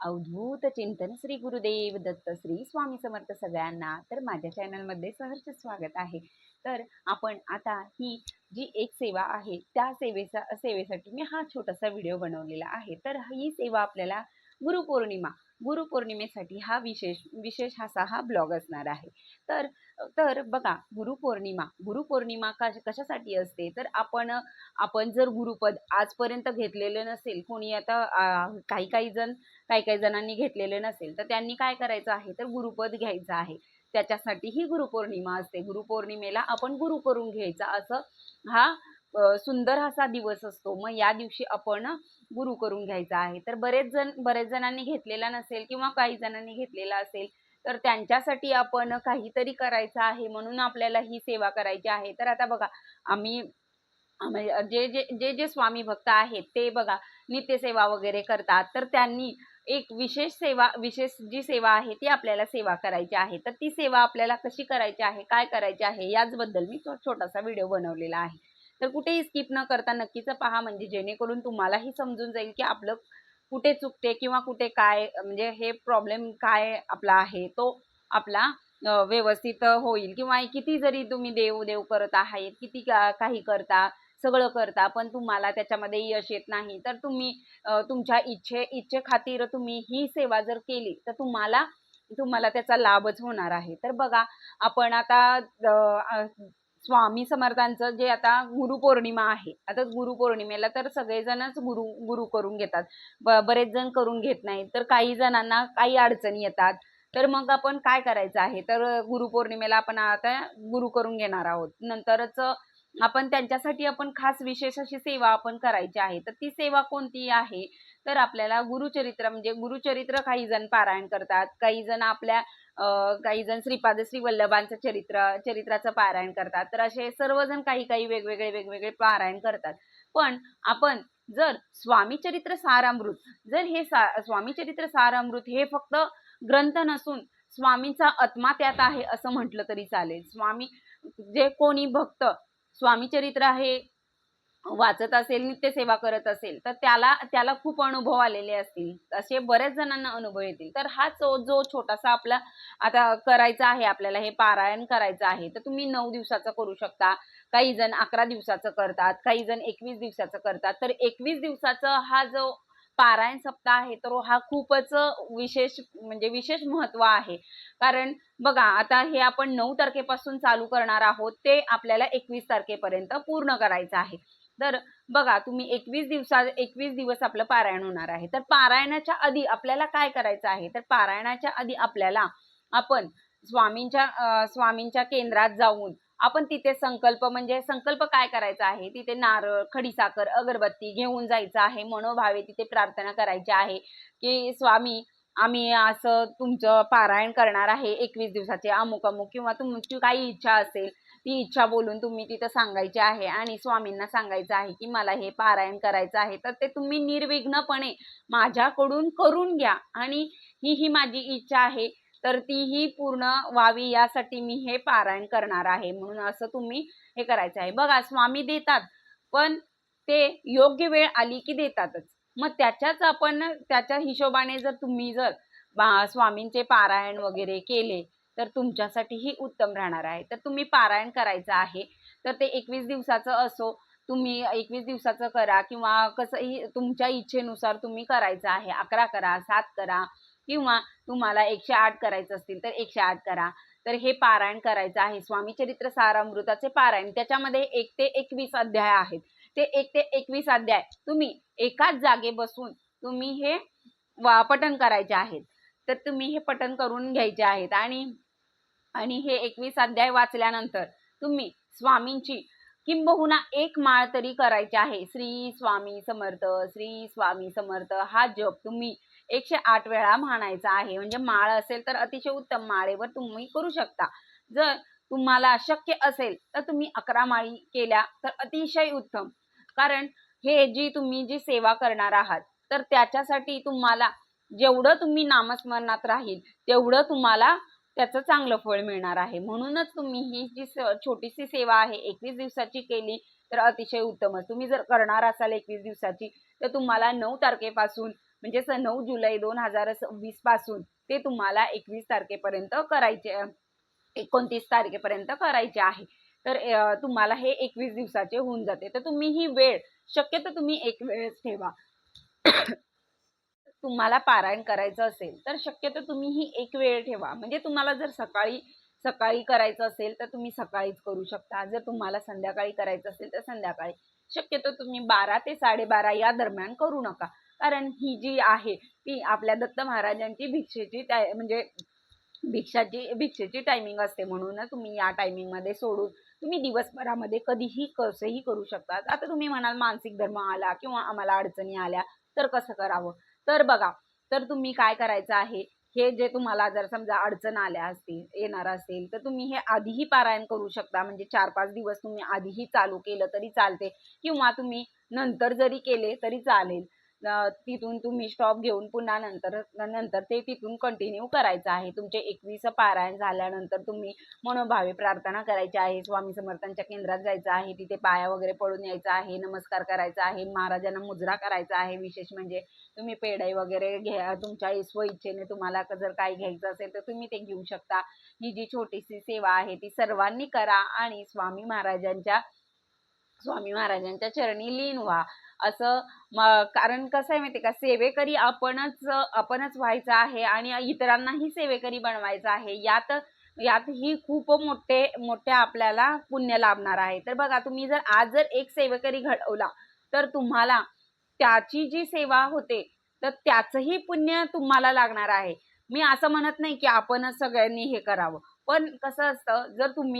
अवधूत चिंतन श्री गुरुदेव दत्त श्री स्वामी समर्थ सगळ्यांना. तर माझ्या चॅनलमध्ये सहर्ष स्वागत आहे. तर आपण आता ही जी एक सेवा आहे त्या सेवेसाठी मी हा छोटासा व्हिडिओ बनवलेला आहे. तर ही सेवा आपल्याला गुरुपौर्णिमा गुरुपौर्णिमेसाठी हा विशेष असा हा ब्लॉग असणार आहे. तर तर बघा, गुरुपौर्णिमा कशासाठी असते. तर आपण जर गुरुपद आजपर्यंत घेतलेलं नसेल, कोणी आता काही काही जणांनी घेतलेले नसेल, तर त्यांनी काय करायचं आहे, तर गुरुपद घ्यायचं आहे. त्याच्यासाठी ही गुरुपौर्णिमा असते. गुरुपौर्णिमेला आपण गुरु करून घ्यायचा, असं हा सुंदर असा दिवस असतो. मग या दिवशी आपण गुरु करून घ्यायचा आहे. तर बरेच जणांनी घेतलेला नसेल किंवा काही जणांनी घेतलेला असेल, तर त्यांच्यासाठी आपण काहीतरी करायचं आहे, म्हणून आपल्याला ही सेवा करायची आहे. तर आता बघा, आम्ही म्हणजे जे स्वामी भक्त आहेत ते बघा, नित्यसेवा वगैरे करतात. तर त्यांनी एक विशेष जी सेवा आहे ती आपल्याला सेवा करायची आहे. तर ती सेवा आपल्याला कशी करायची आहे, काय करायची आहे, याचबद्दल मी छोटासा व्हिडिओ बनवलेला आहे. तर कुठेही स्किप न करता नक्कीच पहा, म्हणजे जेणेकरून तुम्हालाही समजून जाईल की आपलं कुठे चुकते किंवा कुठे काय, म्हणजे हे प्रॉब्लेम काय आपला आहे तो आपला व्यवस्थित होईल. किंवा किती जरी तुम्ही देव करत आहात, किती काही करता, सगळं करता, पण तुम्हाला त्याच्यामध्ये यश येत नाही, तर तुम्ही तुमच्या इच्छेखातीर तुम्ही ही सेवा जर केली, तर तुम्हाला त्याचा लाभच होणार आहे. तर बघा, आपण आता स्वामी समर्थांचं जे आता गुरुपौर्णिमा आहे, आता गुरुपौर्णिमेला तर सगळेजणच गुरु करून घेतात. बरेच जण करून घेत नाहीत. तर काही जणांना काही अडचणी येतात. तर मग आपण काय करायचं आहे, तर गुरुपौर्णिमेला आपण आता गुरु करून घेणार आहोत. नंतरच आपण त्यांच्यासाठी आपण खास विशेष अशी सेवा आपण करायची आहे. तर ती सेवा कोणती आहे, तर आपल्याला गुरुचरित्र, म्हणजे गुरुचरित्र काही जण पारायण करतात, काही जण श्रीपाद श्री वल्लभांचं चरित्राचं पारायण करतात. तर असे सर्वजण काही वेगवेगळे पारायण करतात. पण आपण जर स्वामी चरित्र सारामृत हे फक्त ग्रंथ नसून स्वामींचा आत्मा त्यात आहे असं म्हटलं तरी चालेल. जे कोणी भक्त स्वामी चरित्र हे वाचत असेल, नित्यसेवा करत असेल, तर त्याला खूप अनुभव आलेले असतील. असे बऱ्याच जणांना अनुभव येतील. तर हा जो छोटासा आपला आता करायचा आहे, आपल्याला हे पारायण करायचं आहे, तर तुम्ही 9 दिवसाचं करू शकता. काही जण 11 दिवसाचं करतात, काही जण 21 दिवसाचं करतात. तर 21 दिवसाचा हा जो पारायण सप्ताह आहे, तर हा खूपच विशेष महत्त्व आहे. कारण बघा, आता हे आपण 9 तारखेपासून चालू करणार आहोत, ते आपल्याला 21 तारखेपर्यंत पूर्ण करायचं आहे. तर बघा, तुम्ही 21 दिवस आपलं पारायण होणार आहे. तर पारायणाच्या आधी आपल्याला काय करायचं आहे, तर पारायणाच्या आधी आपण स्वामींच्या केंद्रात जाऊन आपण तिथे संकल्प काय करायचा आहे, तिथे नारळ, खडीसाखर, अगरबत्ती घेऊन जायचं आहे. मनोभावे तिथे प्रार्थना करायची आहे की स्वामी, आम्ही असं तुमचं पारायण करणार आहे 21 दिवसाचे, अमुक किंवा तुमची काही इच्छा असेल, ती इच्छा बोलून तुम्ही तिथं सांगायची आहे आणि स्वामींना सांगायचं आहे की मला हे पारायण करायचं आहे. तर ते तुम्ही निर्विघ्नपणे माझ्याकडून करून घ्या आणि ही माझी इच्छा आहे, तर तीही पूर्ण व्हावी यासाठी मी हे पारायण करणार आहे, म्हणून असं तुम्ही हे करायचं आहे. बघा, स्वामी देतात, पण ते योग्य वेळ आली की देतातच. मग त्याच्या हिशोबाने जर स्वामींचे पारायण वगैरे केले, तर तुमच्यासाठीही उत्तम राहणार आहे. तर तुम्ही पारायण करायचं आहे, तर ते 21 दिवसाचं असो, तुम्ही 21 दिवसाचं करा किंवा कसंही तुमच्या इच्छेनुसार तुम्ही करायचं आहे. 11 करा, 7 करा किंवा तुम्हाला 108 करायचं असतील तर 108 करा. तर हे पारायण करायचं आहे. स्वामी चरित्र सारामृताचे पारायण, त्याच्यामध्ये 1 ते 21 अध्याय आहेत. ते 1 ते 21 अध्याय तुम्ही एकाच जागे बसून तुम्ही हे पठण करायचे आहेत. तर तुम्ही हे पठण करून घ्यायचे आहेत आणि आणि हे 21 अध्याय वाचल्यानंतर तुम्ही स्वामींची किंबहुना एक माळ तरी करायची आहे. श्री स्वामी समर्थ, श्री स्वामी समर्थ हा जप तुम्ही 108 वेळा म्हणायचा आहे. म्हणजे माळ असेल तर अतिशय उत्तम, माळेवर तुम्ही करू शकता. जर तुम्हाला शक्य असेल तर तुम्ही 11 माळी केल्या तर अतिशय उत्तम. कारण तुम्ही जी सेवा करणार आहात, तर त्याच्यासाठी तुम्हाला जेवढं तुम्ही नामस्मरणात राहील, तेवढं तुम्हाला त्याचं चांगलं फळ मिळणार आहे. म्हणूनच तुम्ही ही जी छोटीशी सेवा आहे 21 दिवसाची केली तर अतिशय उत्तमच. तुम्ही जर करणार असाल 21 दिवसाची, तर तुम्हाला 9 तारखेपासून म्हणजे 9 जुलै 2026 पासून ते तुम्हाला 21 तारखेपर्यंत करायचे, 29 तारखेपर्यंत करायचे आहे. तर तुम्हाला हे 21 दिवसाचे होऊन जाते. तर तुम्ही ही वेळ शक्यतो तुम्ही एक वेळेस ठेवा. तुम्हाला पारायण करायचं असेल तर शक्यतो तुम्ही ही एक वेळ ठेवा. म्हणजे तुम्हाला जर सकाळी सकाळी करायचं असेल तर तुम्ही सकाळीच करू शकता. जर तुम्हाला संध्याकाळी करायचं असेल तर संध्याकाळी. शक्यतो तुम्ही 12 ते 12:30 या दरम्यान करू नका. कारण ही जी आहे ती आपल्या दत्त महाराजांची म्हणजे भिक्षेची टायमिंग असते. म्हणून तुम्ही या टायमिंगमध्ये सोडून तुम्ही दिवसभरामध्ये कधीही कसंही करू शकता. आता तुम्ही म्हणाल मानसिक धर्म आला किंवा आम्हाला अडचणी आल्या तर कसं करावं? तर बघा, तर तुम्ही काय करायचं आहे, हे जे तुम्हाला जर समजा अडचण आल्या असतील, येणार असेल, तर तुम्ही हे आधीही पारायण करू शकता. म्हणजे 4-5 दिवस तुम्ही आधीही चालू केलं तरी चालते किंवा तुम्ही नंतर जरी केले तरी चालेल. तिथून तुम्ही स्टॉप घेऊन पुन्हा नंतर नंतर ते तिथून कंटिन्यू करायचं आहे. तुमचे 21 पारायण झाल्यानंतर तुम्ही मनोभावे प्रार्थना करायची आहे. स्वामी समर्थांच्या केंद्रात जायचं आहे. तिथे पाया वगैरे पडून यायचं आहे. नमस्कार करायचा आहे. महाराजांना मुजरा करायचा आहे. विशेष म्हणजे तुम्ही पेढे वगैरे घ्या. तुमच्या स्वइच्छेने तुम्हाला जर काही घ्यायचं असेल तर तुम्ही ते घेऊ शकता. ही जी छोटीशी सेवा आहे ती सर्वांनी करा आणि स्वामी महाराजांच्या चरणी लीन व्हा. असं कारण कसं आहे माहिती का, सेवेकरी आपणच व्हायचं आहे आणि इतरांनाही सेवेकरी बनवायचं आहे. यातही खूप मोठे आपल्याला पुण्य लाभणार आहे. तर बघा, तुम्ही आज जर एक सेवेकरी घडवला तर तुम्हाला त्याची जी सेवा होते तर त्याचंही पुण्य तुम्हाला लागणार आहे. मी असं म्हणत नाही की आपणच सगळ्यांनी हे करावं. पण कसं असतं,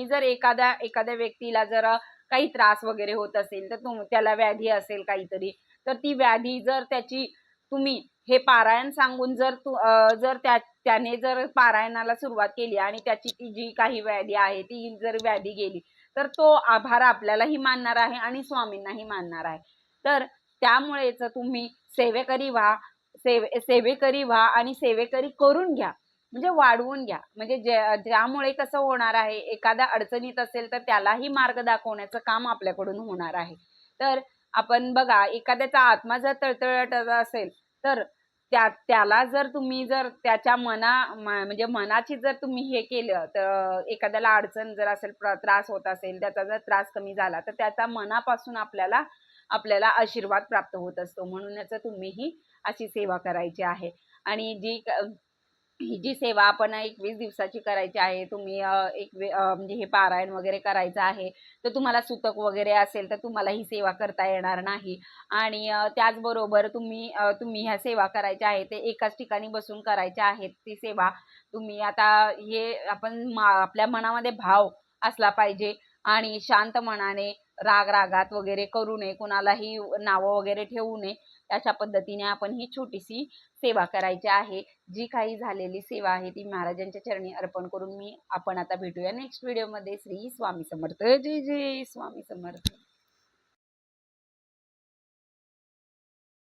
जर एखाद्या व्यक्तीला जर काही त्रास वगैरे होत असेल तर त्याला व्याधी असेल काहीतरी, तर ती व्याधी जर त्याची तुम्ही हे पारायण सांगून त्याने जर पारायणाला सुरुवात केली आणि त्याची ती जी काही व्याधी आहे ती जर व्याधी गेली तर तो आभार आपल्यालाही मानणार आहे आणि स्वामींनाही मानणार आहे. तर त्यामुळेच तुम्ही सेवेकरी व्हा आणि सेवेकरी करून घ्या. म्हणजे वाढवून घ्या. म्हणजे ज्यामुळे कसं होणार आहे, एखाद्या अडचणीत असेल तर त्यालाही मार्ग दाखवण्याचं काम आपल्याकडून होणार आहे. तर आपण बघा, एखाद्याचा आत्मा जर तळतळत असेल तर त्याला जर त्याच्या म्हणजे मनाची जर तुम्ही हे केलं, तर एखाद्याला अडचण जर असेल, त्रास होत असेल, त्याचा जर त्रास कमी झाला तर त्याचा मनापासून आपल्याला आशीर्वाद प्राप्त होत असतो. म्हणूनच तुम्हीही अशी सेवा करायची आहे. आणि ही जी सेवा आपण 21 दिवसाची करायची आहे, तुम्ही म्हणजे हे पारायण वगैरे करायचं आहे, तर तुम्हाला सुतक वगैरे असेल तर तुम्हाला ही सेवा करता येणार नाही. आणि त्याचबरोबर तुम्ही ह्या सेवा करायच्या आहे ते एकाच ठिकाणी बसून करायच्या आहेत. ती सेवा तुम्ही आता हे आपल्या मनामध्ये भाव असला पाहिजे आणि शांत मनाने रागात वगैरे करू नये, कुणालाही नावं वगैरे ठेवू नये. अशा पद्धतीने आपण ही छोटीशी सेवा करायची आहे. जी काही झालेली सेवा आहे ती महाराजांच्या चरणी अर्पण करून आपण आता भेटूया नेक्स्ट व्हिडिओमध्ये. श्री स्वामी समर्थ. जय जय स्वामी समर्थ.